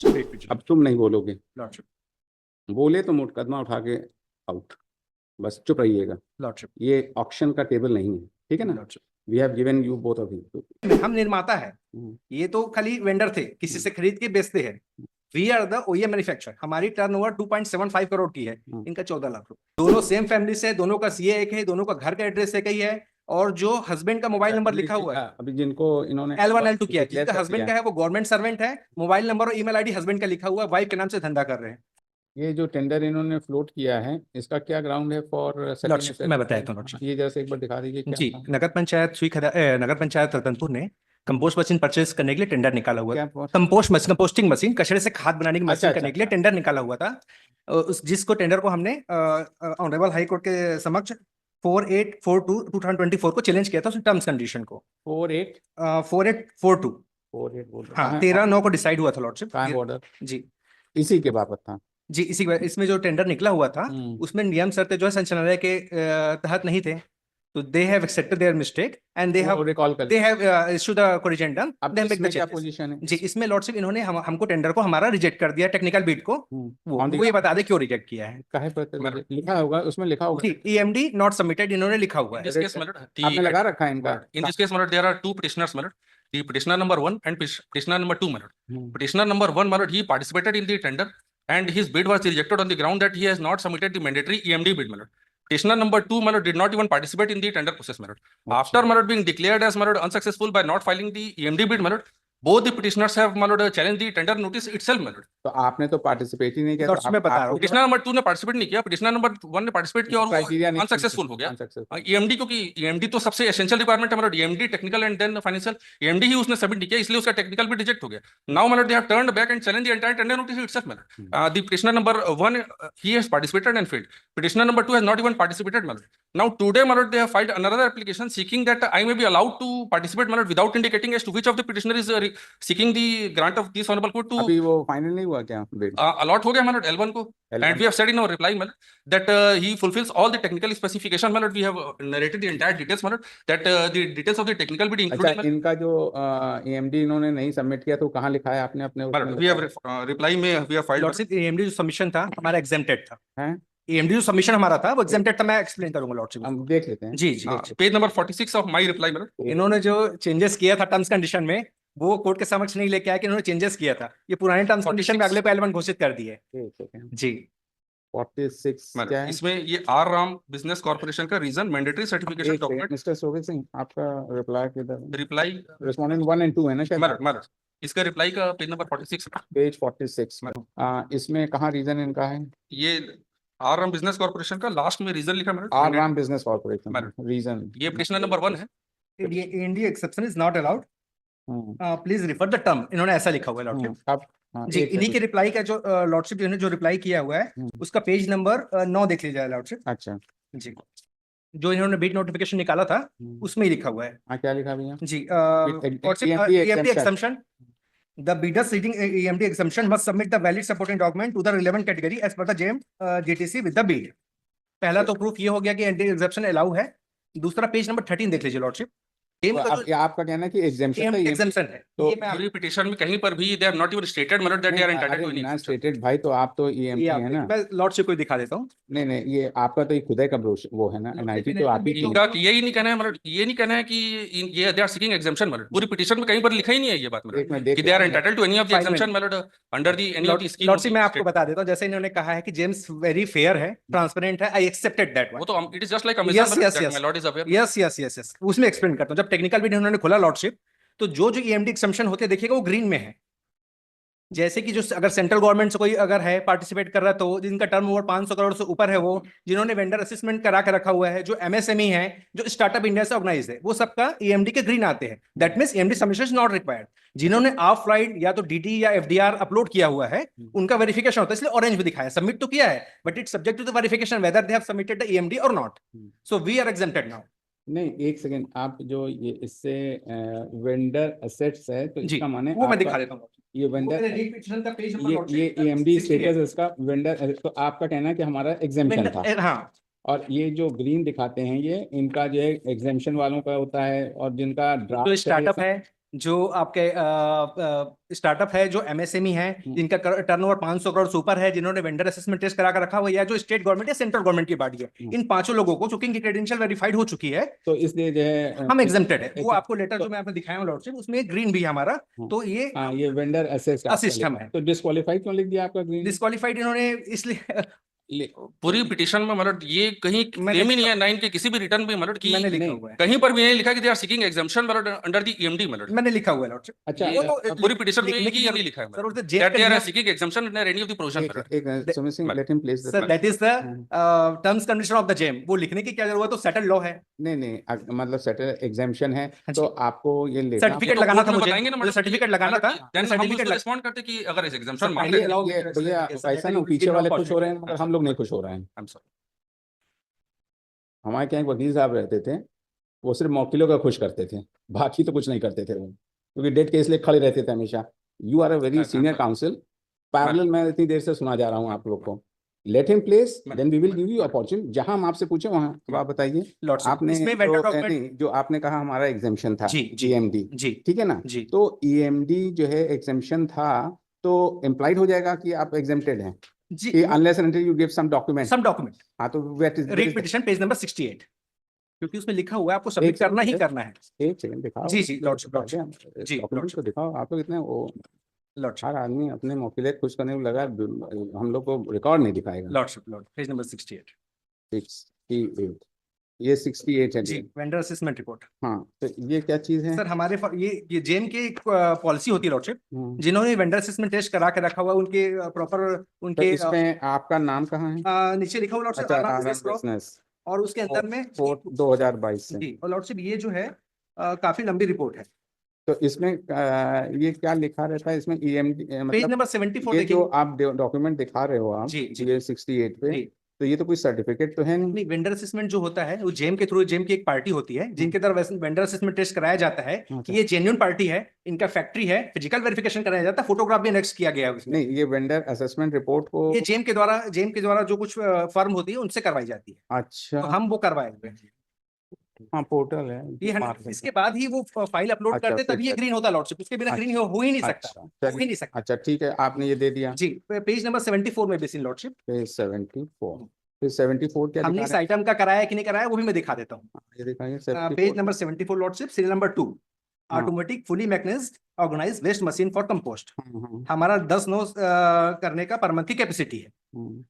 अब तुम नहीं बोलोगे, लॉर्डशिप बोले तो मुकदमा उठा के आउट, बस चुप रहिएगा। लॉर्डशिप ये ऑक्शन का टेबल नहीं है, ठीक है ना। Lordship we have given you both of you. हम निर्माता है, ये तो खाली वेंडर थे, किसी से खरीद के बेचते हैं। We are the OEM manufacturer. हमारी टर्नओवर 2.75 करोड़ की है, इनका 14 लाख रुपए। दोनों सेम फैमिली से, दोनों का सीए एक है, दोनों का घर का एड्रेस एक ही है, और जो हस्बैंड का मोबाइल नंबर लिखा हुआ है अभी जिनको इन्होंने L1 L2 किया है, जिसका हस्बैंड का है वो गवर्नमेंट सर्वेंट है, मोबाइल नंबर और ईमेल आईडी हस्बैंड का लिखा हुआ है, वाइफ के नाम से धंधा कर रहे हैं। ये जो टेंडर इन्होंने फ्लोट किया है, इसका क्या ग्राउंड है फॉर लॉर्डशिप मैं बताता हूँ। ये जैसे एक बार दिखा दीजिए क्या जी, था? नगर पंचायत रतनपुर ने कंपोस्ट मशीन परचेज करने के लिए टेंडर निकाला हुआ था। कंपोस्टिंग मशीन, कचरे से खाद बनाने की मशीन करने के लिए टेंडर निकाला हुआ था। जिसको टेंडर को हमने ऑनरेबल हाई कोर्ट के समक्ष 4842/2024 को चैलेंज किया था, उसने टर्म्स कंडीशन को 4842 हाँ 13/9 को डिसाइड हुआ था लॉर्डशिप। ऑर्डर जी इसी के बाबत था जी, इसमें जो टेंडर निकला हुआ था उसमें नियम शर्तें जो है संचालनालय के तहत नहीं थे, तो they have accepted their mistake and they have issue the corrigendum. अब इसमें क्या पोजीशन है? जी, इसमें लॉर्डशिप इन्होंने हमको टेंडर को हमारा रिजेक्ट कर दिया, टेक्निकल बीट को। वो ये बता दे क्यों रिजेक्ट किया है। काहे पर लिखा होगा, उसमें लिखा होगा ईएमडी नॉट सबमिटेड, इन्होंने लिखा हुआ है। आपने लगा रखा है इनका। In this case, there are two petitioners, the petitioner number 1 and petitioner number 2. Petitioner number 1, he participated in the tender and his bid was rejected on the ground that he has not submitted the mandatory EMD bid. Petitioner number 2 did not even participate in the tender process. After being declared as unsuccessful by not filing the EMD bid, both the petitioners have challenged the tender notice itself. तो आपने तो participate ही नहीं किया, तो मैं बता रहा हूं, petitioner number 2 ने पार्टिसिपेट नहीं किया, petitioner number 1 ने पार्टिसिपेट किया और अनसक्सेसफुल हो गया। EMD, क्योंकि EMD तो सबसे एसेंशियल रिक्वायरमेंट है, EMD technical and then financial, EMD ही उसने सबमिट नहीं किया, इसलिए उसका टेक्निकल भी रिजेक्ट हो गया। Now they have turned back and challenge the entire tender notice itself. The petitioner number 1 he has participated and failed, petitioner number 2 has not even participated। Now today they have filed another application seeking that I may be allowed to participate without indicating as to which of the petitioner is seeking the grant of this honorable court to। अभी वो final नहीं हुआ क्या? Allot हो गया L1 को, and we have said in our reply that he fulfills all the technical specification। we have narrated the entire details that the details of the technical bid including। अच्छा, इनका जो EMD इन्होंने नहीं submit किया तो कहाँ लिखा है आपने अपने? we have reply में we have filed। Lordship EMD जो सबमिशन था हमारा एग्जेम्प्टेड था। हैं? EMD जो सबमिशन हमारा था वो एग्जेम्प्टेड था, मैं एक्सप्लेन करूंगा लॉर्डशिप। हम देख लेते हैं। जी जी, page number 46 of my reply. इन्होंने जो चेंजेस किया था टर्म्स कंडीशन में, वो कोर्ट के समक्ष नहीं लेके आया कि इन्होंने चेंजेस किया था। ये पुराने टर्म्स कंडीशन में अगले पहलवान घोषित कर दिए। जी 46 क्या है? इसमें ये आर राम बिजनेस कॉर्पोरेशन का reason mandatory certification document. Mister Sobhit Singh, आपका रिप्लाई किधर? रिप्लाई रेस्पोंडेंट 1 और 2 है ना शायद? इसका रिप्लाई का पेज नंबर 46, पेज 46। इसमें कहाँ रीजन इनका है? ये आर राम बिजनेस कॉर्पोरेशन का लास्ट में रीजन लिखा है। R Ram business corporation reason, ये petitioner number 1 है। EMD exception is not allowed, please refer the term, इन्होंने ऐसा लिखा हुआ है लॉर्डशिप। अब जी, इन्हीं के रिप्लाई का जो लॉर्डशिप ने जो रिप्लाई किया हुआ है उसका पेज नंबर 9 देख लीजिए लॉर्डशिप। अच्छा जी, जो इन्होंने बिड नोटिफिकेशन निकाला था उसमें ही लिखा हुआ है। क्या लिखा भैया? जी, EMD exemption, the bidder seeking EMD exemption must submit the valid supporting document to the relevant category as per the JM GTC with the bid। पहला तो प्रूफ ये हो गया कि EMD exemption अलाउ है। दूसरा पेज नंबर 13 देख लीजिए लॉर्डशिप। आपका कहना है कि एग्जेम्पशन है, तो पूरी पिटीशन में कहीं पर भी they have not even stated that they are entitled to any stated. भाई तो आप तो EMD है ना? मैं लॉर्डशिप को दिखा देता हूँ। नहीं, ये आपका तो खुद का वो है ना, NIT तो आप ही की। यही नहीं कहना है, ये नहीं कहना है कि ये they are seeking exemption। पूरी पिटीशन में कहीं पर लिखा ही नहीं है ये बात कि they are entitled to any of the exemption under the any of the scheme। Lordship मैं आपको बता देता हूँ, जैसे इन्होंने कहा है कि जेम्स वेरी फेयर है, ट्रांसपेरेंट है, आई एक्सेप्टेड दैट। वो तो it is just like yes, उसमें एक्सप्लेन करता हूँ। जब टेक्निकल बिड उन्होंने खोला लॉर्डशिप, तो जो EMD एक्सेम्पशन होते हैं देखिएगा वो ग्रीन में है। जैसे कि जो अगर सेंट्रल गवर्नमेंट से कोई अगर है पार्टिसिपेट कर रहा है, तो जिनका टर्न ओवर 500 करोड़ से ऊपर है, वो जिन्होंने वेंडर असेसमेंट करा के रखा हुआ है, जो MSME है, जो स्टार्टअप इंडिया से ऑर्गेनाइज है, वो सबका EMD के ग्रीन आते हैं। That means EMD submission is not required. जिन्होंने ऑफ फ्लाइट या तो DD या FDR अपलोड किया हुआ है उनका वेरिफिकेशन होता है, इसलिए ऑरेंज में दिखाया। सबमिट तो किया है but it's subject to the verification whether they have submitted the EMD और not. So we are exempted now. नहीं, एक सेकंड, आप जो ये इससे वेंडर असेट्स है तो इसका माने वो मैं दिखा देता हूँ। ये वेंडर ये EMD स्टेटस इसका वेंडर, तो आपका कहना है कि हमारा एग्जेम्पशन था। हाँ, और ये जो ग्रीन दिखाते हैं ये इनका जो है एग्जेम्पशन वालों का होता है, और जिनका जो स्टार्टअप है जो आपके स्टार्टअप है, जो एमएसएमई है, जिनका टर्नओवर 500 करोड़ से ऊपर है, जिन्होंने वेंडर असेसमेंट टेस्ट करा कर रखा हुआ, या जो स्टेट गवर्नमेंट या सेंट्रल गवर्नमेंट की बॉडी है, इन पांचों लोगों को, चूंकि इनकी क्रेडेंशियल वेरीफाइड हो चुकी है, तो इसलिए जो है हम एग्जेम्प्टेड है। वो आपको लेटर जो मैं आपको दिखाया हूं लॉर्डशिप, उसमें ग्रीन भी है हमारा, तो ये वेंडर असिस्ट हम है। तो डिस्क्वालीफाइड क्यों लिख दिया आपका ग्रीन? डिस्क्वालीफाइड इन्होंने इसलिए पूरी पिटीशन में मतलब ये कहीं क्लेम ही नहीं है, ना इनके किसी भी रिटर्न में मतलब कि मैंने लिखा हुआ है, कहीं पर भी नहीं लिखा कि दे आर सीकिंग एग्जम्पशन मतलब अंडर द ईएमडी मतलब मैंने लिखा हुआ है लॉर्डशिप। अच्छा, ये तो पूरी पिटीशन में लिखने की ये नहीं लिखा है सर, वो तो that they are seeking exemption under any of the provision एक Sumit Singh, let him please sir, that is the terms condition of the GeM. वो लिखने की क्या जरूरत है, तो सेटल लॉ है। नहीं, मतलब सेटल एग्जाम्पशन है, तो आपको ये लेना सर्टिफिकेट लगाना था, मुझे बताएंगे ना मुझे सर्टिफिकेट लगाना था, सर्टिफिकेट रिस्पॉन्ड करते कि अगर इस एग्जम्पशन मांग भैया रहे हैं भैया ऐसा ना, पीछे वाले खुश हो रहे हैं मगर हम लोग नहीं खुश हो रहे हैं। I am sorry. हमारे क्या एक वकील साहब रहते थे, वो सिर्फ मौकिलों का खुश करते थे, बाकी तो कुछ नहीं करते थे वो, क्योंकि डेट केस लिए खड़े रहते थे हमेशा। You are a very senior counsel, parallel मैं इतनी देर से सुना जा रहा हूँ आप लोग को। Let him place, then we will give you opportunity. जहां हम आपसे पूछे वहां तो आप बताइए। आपने जो आपने कहा हमारा एग्जेम्पशन था ईएमडी, जी ठीक है ना, जी, तो ईएमडी जो है एग्जेम्पशन था, तो इम्प्लाइड हो जाएगा कि आप एग्जेम्प्टेड हैं जी, unless and until you give some document. हाँ, तो रीड पिटीशन पेज नंबर 68, क्योंकि उसमें लिखा हुआ है आपको सबमिट करना ही करना है। एक सेकंड दिखाओ। जी जी लॉर्डशिप, जी डॉक्यूमेंट को दिखाओ। आप लोग इतने वो लॉर्डशिप, हर आदमी अपने मौकिले खुश करने में लगा, हम लोग को रिकॉर्ड नहीं दिखाएगा। लॉर्डशिप, पेज नंबर 68, 68, ये 68 है जी, वेंडर असेसमेंट रिपोर्ट। हाँ, तो ये क्या चीज है सर? हमारे ये जेम की एक पॉलिसी होती है लॉर्डशिप, जिन्होंने वेंडर असेसमेंट टेस्ट करा के रखा हुआ, उनके प्रॉपर उनके तो इसमें आपका नाम कहाँ है? नीचे लिखा हुआ लॉर्डशिप, और उसके अंदर में 2022 से जी। और लॉर्डशिप ये जो है काफी लंबी रिपोर्ट है। तो इसमें ये क्या लिखा रहता है इसमें? ईएमडी पेज मतलब नंबर 74 ये देखिए, जो आप डॉक्यूमेंट दिखा रहे हो आप, जी जी, ये 68 पे, तो ये तो कोई सर्टिफिकेट तो है नहीं। वेंडर असेसमेंट जो होता है वो जेम के थ्रू, जेम की एक पार्टी होती है जिनके द्वारा वेंडर असेसमेंट टेस्ट कराया जाता है कि ये जेन्युइन पार्टी है, इनका फैक्ट्री है, फिजिकल वेरिफिकेशन कराया जाता है, फोटोग्राफ भी एनेक्स किया गया है उसमें। नहीं, ये वेंडर असेसमेंट रिपोर्ट को ये जेम के द्वारा जो कुछ फर्म होती है उनसे करवाई जाती है। अच्छा, तो हम वो करवाए हुए हैं। हाँ, पोर्टल है ये इसके बाद ही वो फाइल अपलोड करते, तभी ये ग्रीन होता है लॉर्डशिप, उसके बिना ग्रीन हो ही नहीं सकता, हो ही नहीं सकता। अच्छा, ठीक है, आपने ये दे दिया जी। पेज नंबर 74 में बेसिन लॉर्डशिप, पेज 74, फिर 74 क्या हमने इस आइटम का कराया कि नहीं कराया वो भी मैं दिखा देता हूँ। ये दिखाइए page number 74 lordship, serial number 2, automatic fully mechanised organised waste machine for compost. हमारा 10 नो करने का पर मंथ की कैपेसिटी है,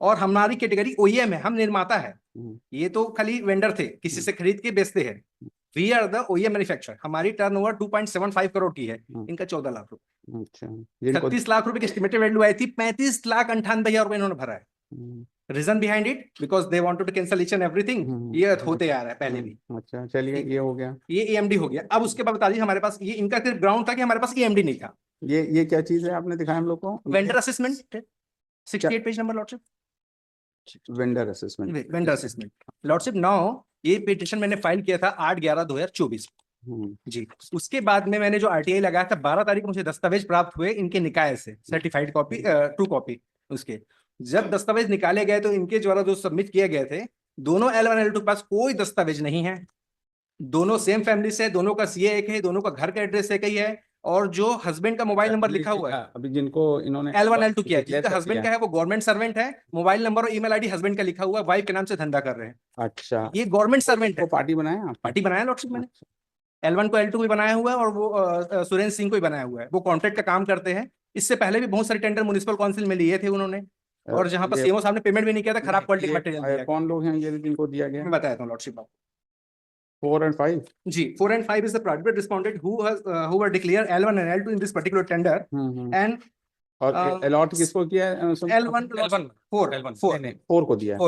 और हमारी कैटेगरी ओईएम है, हम निर्माता है। ये तो खाली वेंडर थे, किसी से खरीद के बेचते हैं। We are the OEM manufacturer. हमारी टर्नओवर 2.75 करोड़ की है, इनका 14 लाख रुपए। अच्छा, 36 लाख रुपए की एस्टिमेटेड वैल्यू आई थी, 35,98,000 रुपए इन्होंने भरा है। Reason behind it, because they wanted to cancel each and everything. ये होते आ रहा है पहले भी। अच्छा, चलिए, ये हो गया, ये ईएमडी हो गया। अब उसके बाद बता दीजिए, हमारे पास ये इनका सिर्फ ग्राउंड था कि हमारे पास ईएमडी नहीं था। ये क्या चीज है आपने दिखाया हम लोग को? Vendor assessment, 68 page number lordship, vendor assessment lordship. Now ये पिटीशन मैंने फाइल किया था 8/11/2024 जी। उसके बाद में मैंने जो आरटीआई लगाया था 12 तारीख को, मुझे दस्तावेज प्राप्त हुए इनके निकाय से, सर्टिफाइड कॉपी, ट्रू कॉपी उसके। जब दस्तावेज निकाले गए तो इनके द्वारा जो सबमिट किए गए थे, दोनों L1 L2 के पास कोई दस्तावेज नहीं है। दोनों सेम फैमिली से, दोनों का सीए एक है, दोनों का घर का एड्रेस एक ही है, और जो हस्बैंड का मोबाइल नंबर लिखा हुआ है, अभी जिनको इन्होंने L1 L2 किया है, जिसका हस्बैंड का है वो गवर्नमेंट सर्वेंट है, मोबाइल नंबर और ईमेल आईडी हस्बैंड का लिखा हुआ है, वाइफ के नाम से धंधा कर रहे हैं। अच्छा, ये गवर्नमेंट सर्वेंट है। पार्टी बनाया आप? पार्टी बनाया लॉर्डशिप मैंने, L1 को L2 भी बनाया हुआ है, और वो सुरेंद्र सिंह को भी बनाया हुआ है। वो कॉन्ट्रैक्ट का काम करते हैं। इससे पहले भी बहुत सारे टेंडर म्युनिसिपल काउंसिल में लिए थे उन्होंने, और जहां पर सीएमओ साहब ने पेमेंट भी नहीं किया था, खराब क्वालिटी का मटेरियल दिया। कौन लोग हैं ये जिनको दिया गया? मैं बताया था लॉर्डशिप आपको। 4 and 5 ji, 4 and 5 is the private respondent who were declared L1 and L2 in this particular tender, and और अलॉट किसको किया है? L1 4 को दिया है।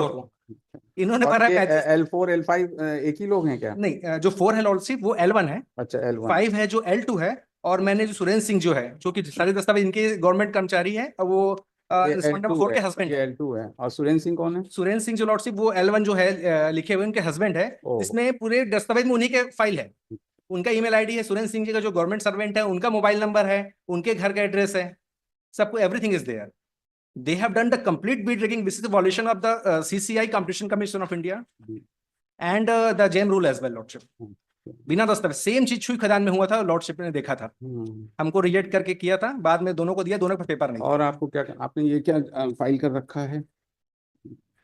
इन्होंने भरा है। L4 L5 एक ही लोग हैं क्या? नहीं, जो 4 है लॉर्डशिप वो L1 है। अच्छा, L1। 5 है जो L2 है, और मैंने जो सुरेंद्र सिंह जो है, जो कि सारे दस्तावेज इनके गवर्नमेंट कर्मचारी है, और वो रिस्पोंडेंट 4 के हस्बैंड है। L2 है। और सुरेंद्र सिंह कौन है? सुरेंद्र सिंह जो लॉर्डशिप वो L1 जो है लिखे हुए उनके हस्बैंड है। इसमें पूरे दस्तावेज में उन्हीं के फाइल है। उनका ईमेल आईडी है, सुरेंद्र सिंह जी का जो गवर्नमेंट सर्वेंट है उनका मोबाइल नंबर है, उनके घर का एड्रेस है, सबको everything is there. They have done the complete bid rigging. This is the violation of the CCI, Competition Commission of India, and the JAM rule as well, Lordship. बिना दस्तावेज, same चीज छुई खदान में हुआ था, लॉर्डशिप ने देखा था, हमको रिजेक्ट करके किया था, बाद में दोनों को दिया, दोनों का पेपर नहीं। और आपको क्या, आपने ये क्या फाइल कर रखा है?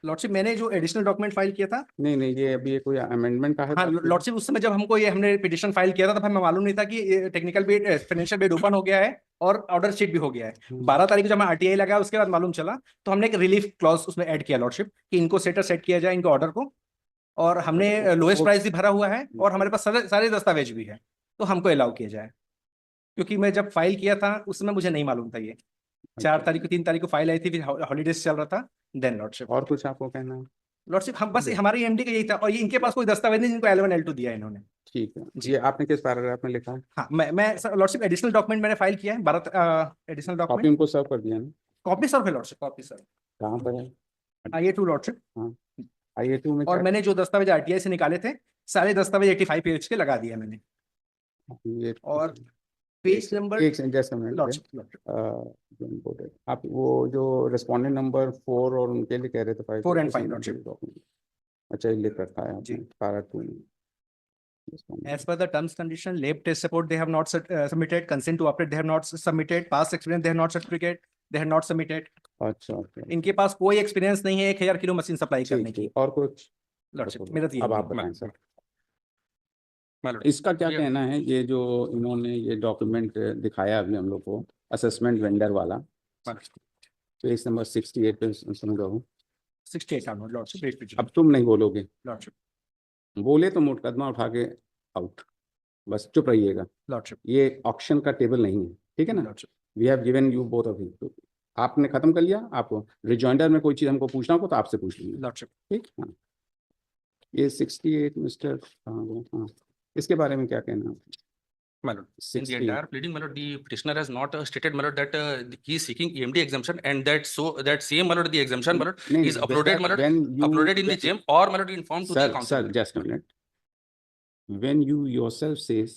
लॉर्डशिप मैंने जो एडिशनल डॉक्यूमेंट फाइल किया था, नहीं, ये अभी ये कोई अमेंडमेंट का है? हाँ लॉर्डशिप, उस समय जब हमको ये हमने पिटिशन फाइल किया था तब हमें मालूम नहीं था कि technical bid, financial bid open हो गया है और ऑर्डर शीट भी हो गया है। 12 तारीख को जब हमें आरटीआई लगा उसके बाद मालूम चला, तो हमने एक रिलीफ क्लॉज उसमें ऐड किया लॉर्डशिप कि इनको सेट किया जाए, इनको ऑर्डर को, और हमने लोएस्ट प्राइस भी भरा हुआ है और हमारे पास सारे दस्तावेज भी है, तो हमको अलाउ किया जाए। क्योंकि मैं जब फाइल किया था उस समय मुझे नहीं मालूम था ये, 4 तारीख को 3 तारीख को फाइल आई थी, फिर हॉलीडेज चल रहा था, देन लॉर्डशिप। और कुछ आपको कहना है? लॉर्डशिप हम बस हमारे एमडी का यही था, और ये इनके पास कोई दस्तावेज नहीं जिनको L1 L2 दिया है इन्होंने। ठीक है जी। ये आपने किस पैराग्राफ में लिखा है? हाँ मैं लॉर्डशिप एडिशनल डॉक्यूमेंट मैंने फाइल किया है, 12 एडिशनल कॉपी डॉक्यूमेंट। उनको सर्व कर दिया ना? कॉपी सर है लॉर्डशिप, कॉपी सर, कहाँ पर है? IA2 lordship. हाँ IA2 में और क्या? मैंने जो दस्तावेज आरटीआई से निकाले थे, सारे दस्तावेज 85 पेज के लगा दिए मैंने। ये और पेज नंबर, एक जैसा मैंने आप वो जो रेस्पोंडेंट नंबर 4 और उनके लिए कह रहे थे 5, 4 and 5 लॉर्डशिप। अच्छा ये लिख रखा है जी। आपने पैरा 2 में। As per the terms condition, lab test support they have not submitted, consent to operate they have not submitted, past experience they have not certificate they have not submitted। अच्छा इनके पास कोई एक्सपीरियंस नहीं है 1000 kilo machine supply करने की। और कुछ? Lordship मेरा तो अब ये आप बताएं सर, मैडम इसका क्या कहना है? ये जो इन्होंने ये डॉक्यूमेंट दिखाया अभी हम लोग को, असेसमेंट वेंडर वाला, पेज नंबर 68 पे समझो। 68 लॉर्डशिप। अब तुम नहीं बोलोगे, लॉर्डशिप बोले तो मुकदमा उठा के आउट, बस चुप रहिएगा। लॉर्डशिप ये ऑक्शन का टेबल नहीं है, ठीक है ना? We have given you both of you, आपने खत्म कर लिया। आपको रिजॉइंडर में कोई चीज हमको पूछना हो तो आपसे पूछ लेंगे, लॉर्डशिप। ठीक? हाँ ये 68 मिस्टर, हाँ इसके बारे में क्या कहना है? My lord, in the entire pleading, my lord, the petitioner has not stated, my lord, that he is seeking EMD exemption, and that same, my lord, the exemption, my lord, is uploaded, my lord, uploaded in the GEM, or my lord, informed to the council. Sir, just a minute. When you yourself says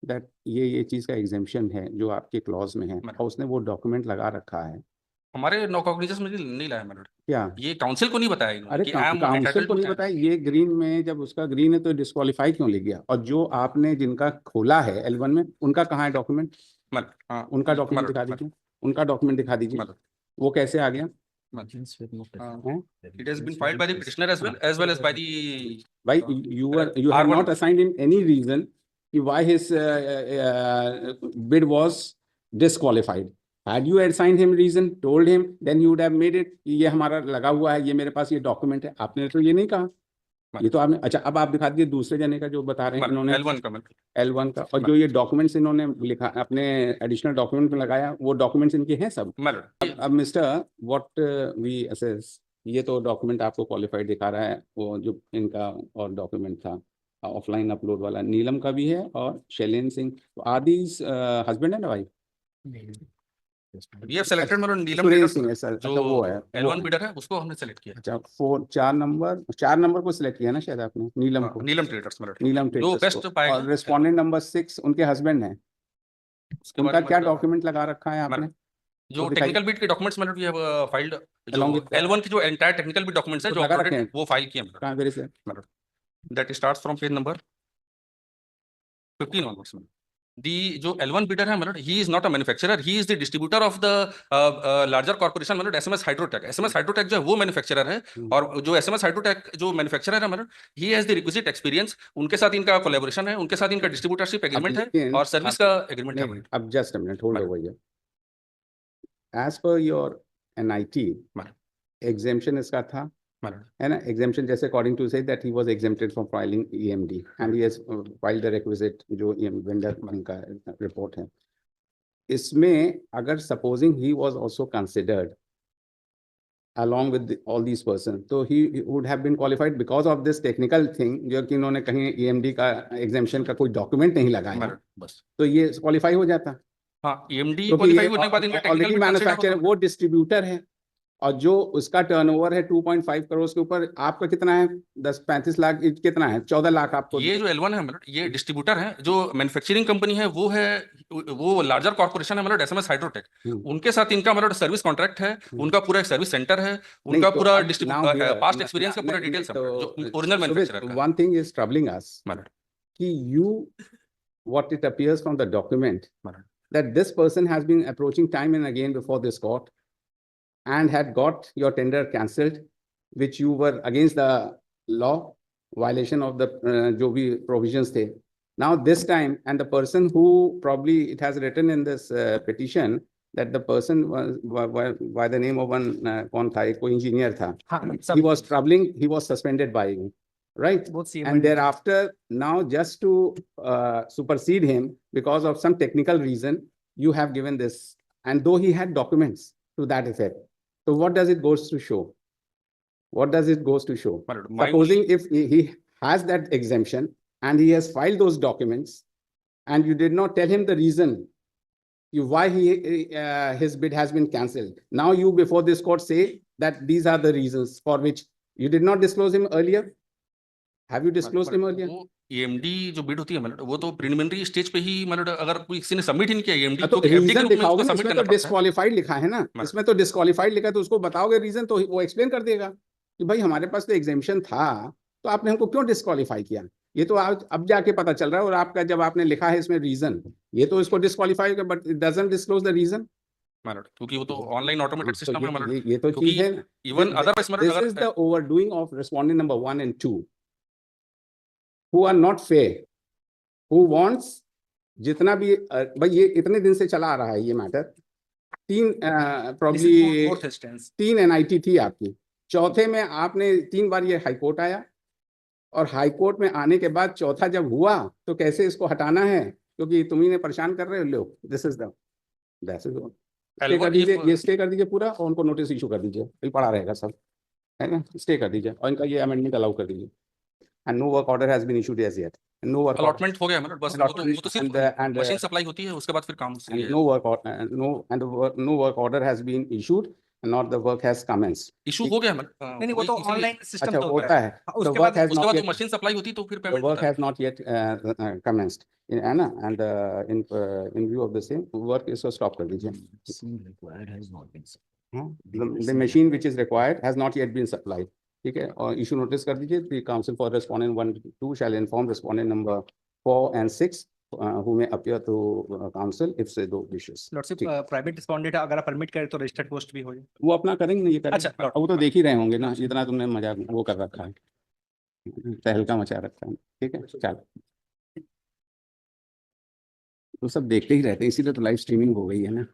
that ये चीज का exemption है जो आपके clause में है, और उसने वो डॉक्यूमेंट लगा रखा है, हमारे नो कॉग्निजेंस में नहीं लाया, my lord। क्या ये काउंसिल को नहीं बताया इन्होंने अरे कि I am काउंसिल entitled को to नहीं that। बताया? ये ग्रीन में, जब उसका ग्रीन है तो डिस्क्वालीफाई क्यों ले गया? और जो आपने जिनका खोला है L1 में, उनका कहाँ है डॉक्यूमेंट? उनका डॉक्यूमेंट दिखा दीजिए, उनका डॉक्यूमेंट दिखा दीजिए, वो कैसे आ गया? It has been filed by the petitioner as well as by the Why you have not assigned him any reason why his bid was disqualified? Had you assigned him reason, told him, then you would have made it, ये हमारा लगा हुआ है, ये मेरे पास ये document है। आपने तो ये नहीं कहा, ये तो आपने, अच्छा अब आप दिखा दीजिए दूसरे जने का जो बता रहे हैं इन्होंने, L1 का, और जो ये डॉक्यूमेंट्स इन्होंने लिखा अपने एडिशनल डॉक्यूमेंट में लगाया, वो डॉक्यूमेंट्स इनके हैं सब। अब मिस्टर व्हाट वी असेस, ये तो डॉक्यूमेंट आपको क्वालिफाइड दिखा रहा है, वो जो इनका और डॉक्यूमेंट था ऑफलाइन अपलोड वाला, नीलम का भी है और Shailen Singh, are these husband and wife? We have selected my lord Neelam Suresh Singh है सर, जो अच्छा वो है, L1 bidder है, उसको हमने सेलेक्ट किया। अच्छा 4 नंबर को सिलेक्ट किया ना शायद आपने, नीलम को, नीलम ट्रेडर्स, my lord। नीलम जो ट्रेडर्स बेस्ट को। पाएगा, और रेस्पोंडेंट नंबर 6 उनके हस्बैंड हैं, उसके उनका बारे में क्या मतलब डॉक्यूमेंट लगा रखा है आपने? जो टेक्निकल बिट के documents, my lord, we have filed, जो Along with that? L1 के जो एंटायर टेक्निकल बिट डॉक्यूमेंट्स है तो जो लगा uploaded, रखे हैं? वो फाइल किए, my lord। कहाँ वेरी से? That starts from page number 15 onwards, my lord। The जो L1 bidder है, my lord, he is not a manufacturer, he is the distributor of the larger corporation, my lord, SMS Hydrotech। SMS Hydrotech जो है वो manufacturer है, और जो SMS Hydrotech जो manufacturer है, my lord, he has the requisite experience, उनके साथ इनका कोलैबोरेशन है, उनके साथ इनका डिस्ट्रीब्यूटरशिप एग्रीमेंट है और सर्विस का एग्रीमेंट है। नहीं, अब just a minute hold over here. As per your NIT exemption इसका था, है ना? एग्जेम्पशन जैसे अकॉर्डिंग टू से that he was exempted from filing EMD and he has filed the requisite जो वेंडर का रिपोर्ट है। इसमें अगर supposing he was also considered along with all these persons, तो he would have been qualified because of this technical thing, जो कि इन्होंने कहीं EMD का एग्जेम्पशन का कोई डॉक्यूमेंट नहीं लगाया, बस तो ये क्वालिफाई हो जाता। हाँ, EMD तो क्वालिफाई होने के बाद इनका ऑलरेडी टेक्निकल मैन्युफैक्चरर, वो डिस्ट्रीब्यूटर है, और जो उसका टर्नओवर है 2.5 करोड़ के ऊपर, आपका कितना है? 10-35 लाख, कितना है? 14 लाख आपको। ये जो L1 है, मतलब ये डिस्ट्रीब्यूटर है, जो मैन्युफैक्चरिंग कंपनी है वो है, वो लार्जर कॉर्पोरेशन है, मतलब SMS हाइड्रोटेक, उनके साथ इनका मतलब सर्विस कॉन्ट्रैक्ट है, उनका पूरा एक सर्विस सेंटर है, उनका पूरा पास्ट एक्सपीरियंस का पूरा डिटेल्स है, जो ओरिजिनल मैन्युफैक्चरर का। वन थिंग इज ट्रबलिंग अस कि what it appears from the document that this person has been approaching time and again before this court and had got your tender cancelled, which you were against the law, violation of the जो भी provisions थे. Now this time, and the person who probably it has written in this petition that the person was by the name of one कौन था, एक कोई engineer था. He was troubling, he was suspended by you, right? And thereafter, now just to supersede him because of some technical reason, you have given this, and though he had documents to that effect. So what does it goes to show? What does it goes to show? Supposing if he has that exemption and he has filed those documents and you did not tell him the reason why his bid has been cancelled. Now you before this court say that these are the reasons for which you did not disclose him earlier. Have you disclosed him earlier? EMD जो bid होती है मतलब वो तो preliminary stage पे ही मतलब अगर कोई किसी ने सबमिट ही नहीं किया EMD तो FD के रीजन रूप में दिखाओगे उसको ना, सबमिट इसमें करना तो पड़ता है। डिस्क्वालिफाइड लिखा है ना, इसमें तो डिस्क्वालिफाइड लिखा है, तो उसको बताओगे रीजन तो वो एक्सप्लेन कर देगा कि भाई हमारे पास तो एग्जेम्पशन था, तो आपने हमको क्यों डिस्क्वालिफाई किया। ये तो आज अब जाके पता चल रहा है, और आपका जब आपने लिखा है इसमें रीजन, ये तो इसको disqualify, but it doesn't disclose the reason. क्योंकि वो तो ऑनलाइन ऑटोमेटेड सिस्टम है मतलब ये तो चीज है। इवन अदरवाइज मतलब this is the overdoing of respondent number 1 and 2 who are not fair, who wants जितना भी भाई ये इतने दिन से चला आ रहा है ये मैटर, 3 NIT थी आपकी, चौथे में आपने 3 बार ये हाई कोर्ट आया, और हाई कोर्ट में आने के बाद चौथा जब हुआ तो कैसे इसको हटाना है, क्योंकि तुम ही ने परेशान कर रहे हो लोग। दिस इज द स्टे कर दीजिए, ये स्टे कर दीजिए पूरा, और उनको नोटिस इशू कर दीजिए, फिर पड़ा रहेगा सब, है ना। स्टे कर दीजिए और इनका ये अमेंडमेंट अलाउ कर दीजिए। And no work order has been issued as yet, no work allotment हो गया मतलब बस वो तो सिर्फ मशीन सप्लाई होती है, उसके बाद फिर काम and no work order has been issued and not the work has commenced. Issue हो गया मतलब नहीं वो तो ऑनलाइन सिस्टम अच्छा होता है, the work has उसके not बाद yet, जो मशीन सप्लाई होती है तो फिर the पेमेंट work होता है। has not yet commenced, and in view of the same work is so stop कर दीजिए। The machine which is required has not yet been supplied, ठीक है, और इशू नोटिस कर दीजिए। The council for respondent 1 and 2 shall inform respondent number 4 and 6 who may appear to council if so wishes। Lordship private respondent अगर आप permit करें तो registered post भी हो जाए, वो अपना करेंगे ना, ये करेंगे। अच्छा, वो तो देख ही रहे होंगे ना, जितना तुमने मजाक वो कर रखा है, तहलका मचा रखा है, ठीक है। चलो तो सब देखते ही रहते हैं, इसीलिए तो लाइव स्ट्रीमिंग हो गई है ना।